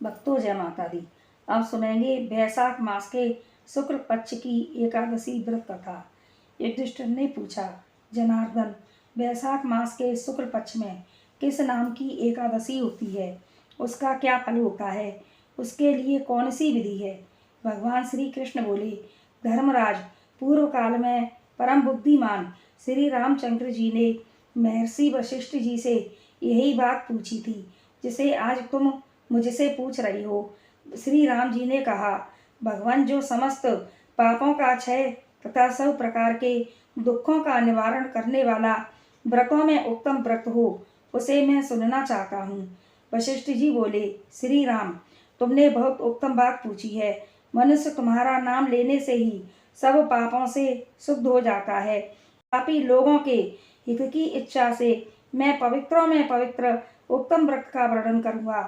भक्तों जय माता दी। अब सुनेंगे वैशाख मास के शुक्ल पक्ष की एकादशी व्रत कथा। युधिष्ठिर ने पूछा, जनार्दन, वैशाख मास के शुक्ल पक्ष में किस नाम की एकादशी होती है? उसका क्या फल होता है? उसके लिए कौन सी विधि है? भगवान श्री कृष्ण बोले, धर्मराज, पूर्व काल में परम बुद्धिमान श्री रामचंद्र जी ने महर्षि वशिष्ठ जी से यही बात पूछी थी जिसे आज तुम मुझसे पूछ रही हो। श्री राम जी ने कहा, भगवान जो समस्त पापों का क्षय तथा सब प्रकार के दुखों का निवारण करने वाला व्रतों में उत्तम व्रत हो, उसे मैं सुनना चाहता हूँ। वशिष्ठ जी बोले, श्री राम, तुमने बहुत उत्तम बात पूछी है। मनुष्य तुम्हारा नाम लेने से ही सब पापों से शुद्ध हो जाता है। पापी लोगों के हित की इच्छा से मैं पवित्रों में पवित्र उत्तम व्रत का वर्णन करूँगा।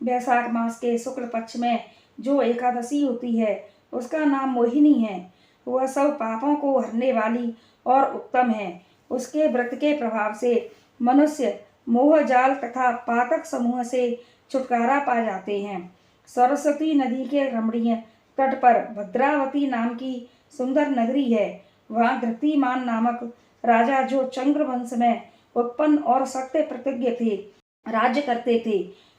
वैशाख मास के शुक्ल पक्ष में जो एकादशी होती है उसका नाम मोहिनी है। वह सब पापों को हरने वाली और उत्तम है। उसके व्रत के प्रभाव से मनुष्य मोह जाल तथा पातक समूह से छुटकारा पा जाते हैं। सरस्वती नदी के रमणीय तट पर भद्रावती नाम की सुंदर नगरी है। वहाँ धृतिमान नामक राजा, जो चंद्र वंश में उत्पन्न और सत्य प्रतिज्ञ थे, राज्य करते थे।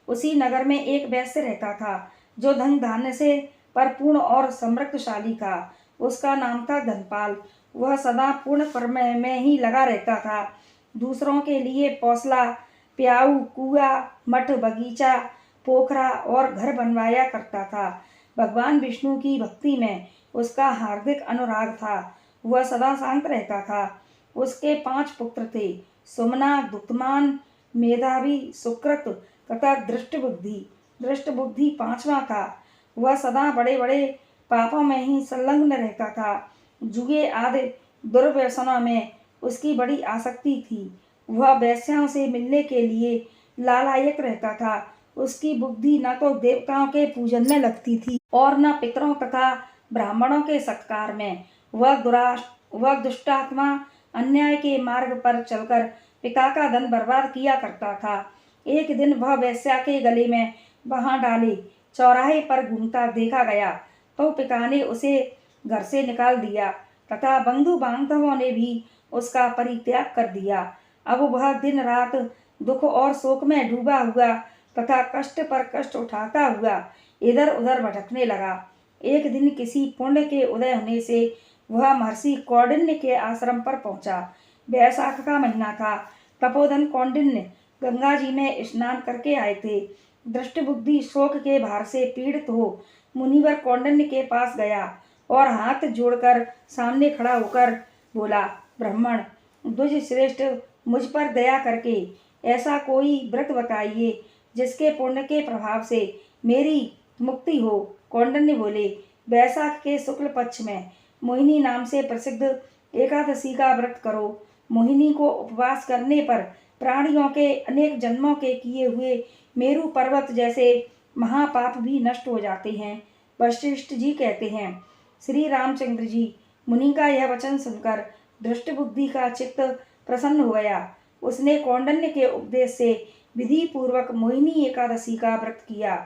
उसी नगर में एक वैश्य रहता था जो धन धान्य से परिपूर्ण और समृद्धशाली था। उसका नाम था धनपाल। वह सदा पूर्ण कर्म में ही लगा रहता था। दूसरों के लिए पौसला, प्याऊ, कुआ, मठ, बगीचा, पोखरा और घर बनवाया करता था। भगवान विष्णु की भक्ति में उसका हार्दिक अनुराग था। वह सदा शांत रहता था। उसके 5 पुत्र थे, सुमना, दुत्मान, मेधावी, सुकृत तथा दृष्टबुद्धि। दृष्टबुद्धि 5वां था। वह सदा बड़े बड़े पापों में ही संलग्न रहता था। जुए आदि दुर्व्यसनों में उसकी बड़ी आसक्ति थी। वह वेश्याओं से मिलने के लिए लालायित रहता था। उसकी बुद्धि न तो देवताओं के पूजन में लगती थी और न पितरों तथा ब्राह्मणों के सत्कार में। वह दुष्टात्मा अन्याय के मार्ग पर चलकर पिता का धन बर्बाद किया करता था। एक दिन वह वेश्या के गले में बांह डाले चौराहे पर घूमता देखा गया तो पिता ने उसे घर से निकाल दिया तथा बंधु बांधवों ने भी उसका परित्याग कर दिया। अब वह दिन रात दुख और शोक में डूबा हुआ तथा कष्ट पर कष्ट उठाता हुआ इधर उधर भटकने लगा। एक दिन किसी पुण्य के उदय होने से वह महर्षि कौंडिन्य के आश्रम पर पहुंचा। वैशाख का महीना था। तपोधन कौंडिन्य गंगा जी में स्नान करके आए थे। दृष्टबुद्धि शोक के भार से पीड़ित हो मुनिवर कौंडिन्य के पास गया और हाथ जोड़कर सामने खड़ा होकर बोला, ब्राह्मण द्विज श्रेष्ठ, मुझ पर दया करके ऐसा कोई व्रत बताइए जिसके पुण्य के प्रभाव से मेरी मुक्ति हो। कौंडिन्य बोले, वैशाख के शुक्ल पक्ष में मोहिनी नाम से प्रसिद्ध एकादशी का व्रत करो। मोहिनी को उपवास करने पर प्राणियों के अनेक जन्मों के किए हुए मेरु पर्वत जैसे महापाप भी नष्ट हो जाते हैं। वशिष्ठ जी कहते हैं, श्री रामचंद्र जी मुनि का यह वचन सुनकर दृष्टबुद्धि का चित्त प्रसन्न हो गया। उसने कौंडिन्य के उपदेश से विधि पूर्वक मोहिनी एकादशी का व्रत किया।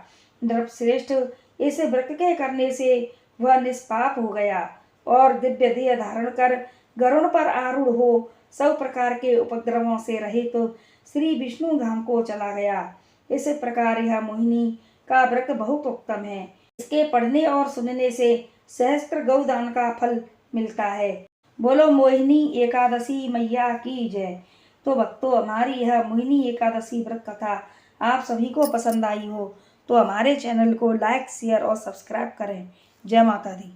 नृपश्रेष्ठ, इस व्रत के करने से वह निष्पाप हो गया और दिव्य देह धारण कर गरुड़ पर आरूढ़ हो सब प्रकार के उपद्रवों से रहित तो श्री विष्णु धाम को चला गया। इस प्रकार यह मोहिनी का व्रत बहुत उत्तम है। इसके पढ़ने और सुनने से सहस्त्र गौदान का फल मिलता है। बोलो मोहिनी एकादशी मैया की जय। तो भक्तों, हमारी यह मोहिनी एकादशी व्रत कथा आप सभी को पसंद आई हो तो हमारे चैनल को लाइक, शेयर और सब्सक्राइब करें। जय माता दी।